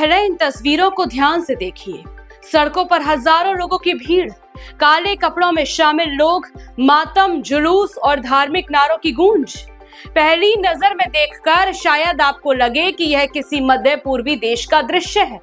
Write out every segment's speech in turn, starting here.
पहले इन तस्वीरों को ध्यान से देखिए। सड़कों पर हजारों लोगों की भीड़, काले कपड़ों में शामिल लोग, मातम, जुलूस और धार्मिक नारों की गूंज। पहली नजर में देखकर शायद आपको लगे कि यह किसी मध्य पूर्वी देश का दृश्य है।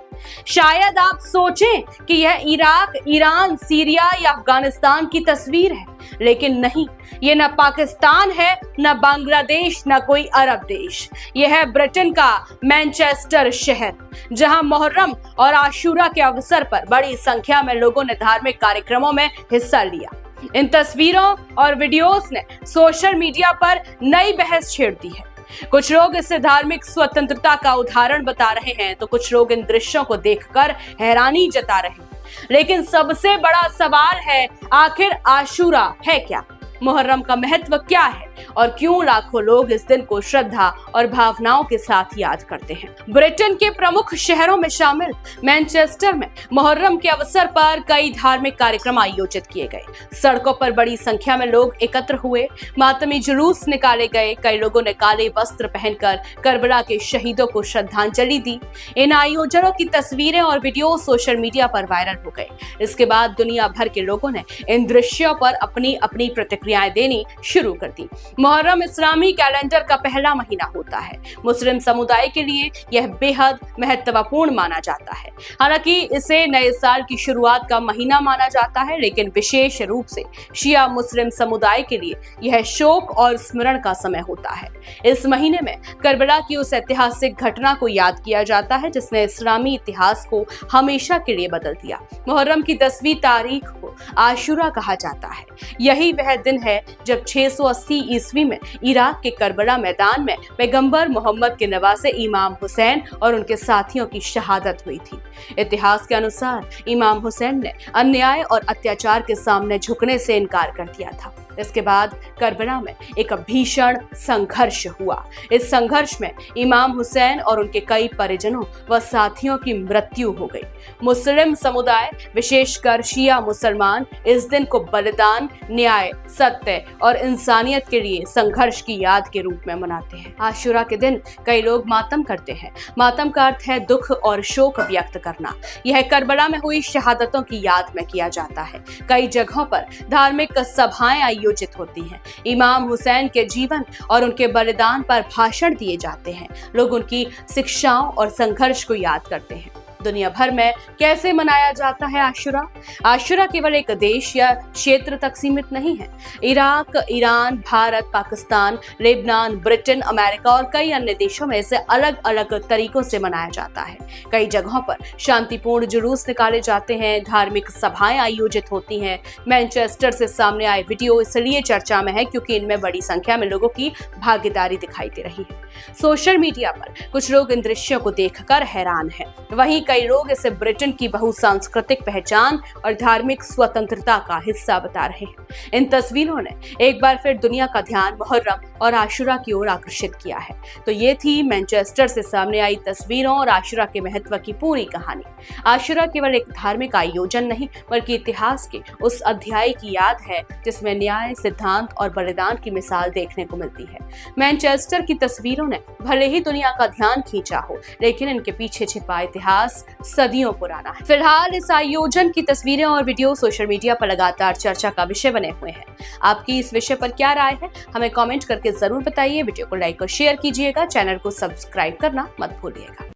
शायद आप सोचें कि यह इराक, ईरान, सीरिया या अफगानिस्तान की तस्वीर है, लेकिन नहीं, ये न पाकिस्तान है, न बांग्लादेश, न कोई अरब देश। यह है ब्रिटेन का मैनचेस्टर शहर, जहां मुहर्रम और आशूरा के अवसर पर बड़ी संख्या में लोगों ने धार्मिक कार्यक्रमों में हिस्सा लिया। इन तस्वीरों और वीडियोस ने सोशल मीडिया पर नई बहस छेड़ दी है। कुछ लोग इसे धार्मिक स्वतंत्रता का उदाहरण बता रहे हैं, तो कुछ लोग इन दृश्यों को देखकर हैरानी जता रहे हैं। लेकिन सबसे बड़ा सवाल है, आखिर आशूरा है क्या? मुहर्रम का महत्व क्या है और क्यों लाखों लोग इस दिन को श्रद्धा और भावनाओं के साथ याद करते हैं? ब्रिटेन के प्रमुख शहरों में शामिल मैनचेस्टर में मुहर्रम के अवसर पर कई धार्मिक कार्यक्रम आयोजित किए गए। सड़कों पर बड़ी संख्या में लोग एकत्र हुए, मातमी जुलूस निकाले गए। कई लोगों ने काले वस्त्र पहनकर करबला के शहीदों को श्रद्धांजलि दी। इन आयोजनों की तस्वीरें और वीडियो सोशल मीडिया पर वायरल हो गए। इसके बाद दुनिया भर के लोगों ने इन दृश्यों पर अपनी अपनी प्रतिक्रियाएं देनी शुरू कर दी। मुहर्रम इस्लामी कैलेंडर का पहला महीना होता है। मुस्लिम समुदाय के लिए यह बेहद महत्वपूर्ण माना जाता है। हालांकि इसे नए साल की शुरुआत का महीना माना जाता है, लेकिन विशेष रूप से शिया मुस्लिम समुदाय के लिए यह शोक और स्मरण का समय होता है। इस महीने में करबला की उस ऐतिहासिक घटना को याद किया जाता है जिसने इस्लामी इतिहास को हमेशा के लिए बदल दिया। मुहर्रम की 10वीं तारीख को आशूरा कहा जाता है। यही वह दिन है जब 680 ईस्वी में इराक के करबला मैदान में पैगंबर मोहम्मद के नवासे इमाम हुसैन और उनके साथियों की शहादत हुई थी। इतिहास के अनुसार इमाम हुसैन ने अन्याय और अत्याचार के सामने झुकने से इनकार कर दिया था। इसके बाद करबला में एक भीषण संघर्ष हुआ। इस संघर्ष में इमाम हुसैन और उनके कई परिजनों व साथियों की मृत्यु हो गई। मुस्लिम समुदाय, विशेषकर शिया मुसलमान, इस दिन को बलिदान, न्याय, सत्य और इंसानियत के लिए संघर्ष की याद के रूप में मनाते हैं। आशूरा के दिन कई लोग मातम करते हैं। मातम का अर्थ है दुख और शोक व्यक्त करना। यह करबला में हुई शहादतों की याद में किया जाता है। कई जगहों पर धार्मिक सभाएं आयोजित होती हैं। इमाम हुसैन के जीवन और उनके बलिदान पर भाषण दिए जाते हैं। लोग उनकी शिक्षाओं और संघर्ष को याद करते हैं। दुनिया भर में कैसे मनाया जाता है आशूरा? आशूरा केवल एक देश या क्षेत्र तक सीमित नहीं है। Iraq, Iran, Bharat, Pakistan, Lebanon, Britain, America और कई अन्य देशों में इसे अलग अलग तरीकों से मनाया जाता है। कई जगहों पर शांतिपूर्ण जुलूस निकाले जाते हैं, धार्मिक सभाएं आयोजित होती हैं। मैनचेस्टर से सामने आए वीडियो इसलिए चर्चा में है क्योंकि इनमें बड़ी संख्या में लोगों की भागीदारी दिखाई दे रही है। सोशल मीडिया पर कुछ लोग इन दृश्यों को देखकर हैरान हैं। वहीं कई लोग इसे ब्रिटेन की बहुसांस्कृतिक पहचान और धार्मिक स्वतंत्रता का हिस्सा बता रहे हैं। इन तस्वीरों ने एक बार फिर दुनिया का ध्यान मुहर्रम और आशूरा की ओर आकर्षित किया है। तो ये थी मैनचेस्टर से सामने आई तस्वीरों और आशूरा के महत्व की पूरी कहानी। आशूरा केवल एक धार्मिक आयोजन नहीं, बल्कि इतिहास के उस अध्याय की याद है जिसमें न्याय, सिद्धांत और बलिदान की मिसाल देखने को मिलती है। मैनचेस्टर की तस्वीरों ने भले ही दुनिया का ध्यान खींचा हो, लेकिन इनके पीछे छिपा इतिहास सदियों पुराना है। फिलहाल इस आयोजन की तस्वीरें और वीडियो सोशल मीडिया पर लगातार चर्चा का विषय बने हुए हैं। आपकी इस विषय पर क्या राय है, हमें कमेंट करके जरूर बताइए। वीडियो को लाइक और शेयर कीजिएगा। चैनल को सब्सक्राइब करना मत भूलिएगा।